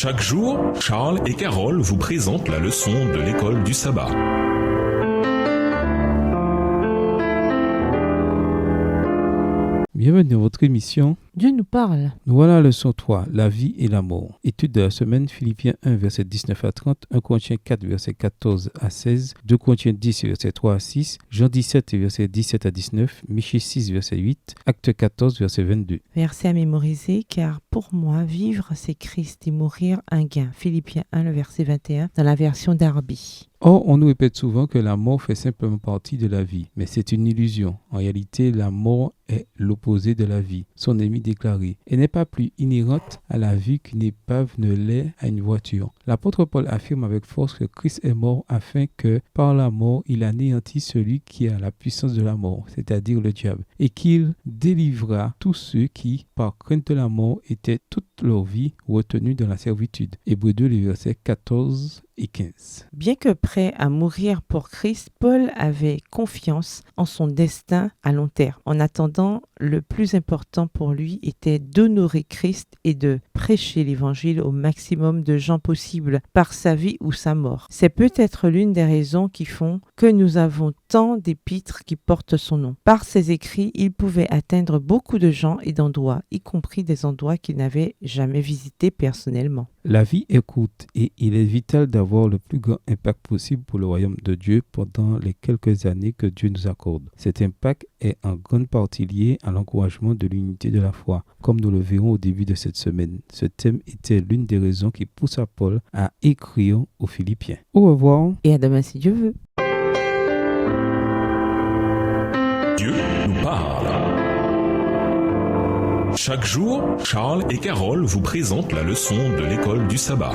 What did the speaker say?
Chaque jour, Charles et Carole vous présentent la leçon de l'école du sabbat. Bienvenue dans votre émission Dieu nous parle. Nous voilà la leçon 3, la vie et la mort. Étude de la semaine, Philippiens 1, verset 19 à 30, 1 Corinthiens 4, verset 14 à 16, 2 Corinthiens 10, verset 3 à 6, Jean 17, verset 17 à 19, Michée 6, verset 8, Acte 14, verset 22. Verset à mémoriser, car pour moi, vivre c'est Christ et mourir un gain. Philippiens 1, le verset 21, dans la version Darby. Or, on nous répète souvent que la mort fait simplement partie de la vie, mais c'est une illusion. En réalité, la mort est l'opposé de la vie, son ennemi déclaré. Elle n'est pas plus inhérente à la vie qu'une épave ne l'est à une voiture. L'apôtre Paul affirme avec force que Christ est mort afin que, par la mort, il anéantit celui qui a la puissance de la mort, c'est-à-dire le diable, et qu'il délivra tous ceux qui, par crainte de la mort, étaient toute leur vie retenus dans la servitude. Hébreux 2, les versets 14 et 15. Bien que prêt à mourir pour Christ, Paul avait confiance en son destin à long terme. En attendant, le plus important pour lui était d'honorer Christ et de prêcher l'évangile au maximum de gens possible par sa vie ou sa mort. C'est peut-être l'une des raisons qui font que nous avons tant d'épîtres qui portent son nom. Par ses écrits, il pouvait atteindre beaucoup de gens et d'endroits, y compris des endroits qu'il n'avait jamais visités personnellement. La vie est courte et il est vital d'avoir le plus grand impact possible pour le royaume de Dieu pendant les quelques années que Dieu nous accorde. Cet impact est en grande partie lié à l'encouragement de l'unité de la foi, comme nous le verrons au début de cette semaine. Ce thème était l'une des raisons qui poussa Paul à écrire aux Philippiens. Au revoir. Et à demain si Dieu veut. Dieu nous parle. Chaque jour, Charles et Carole vous présentent la leçon de l'école du sabbat.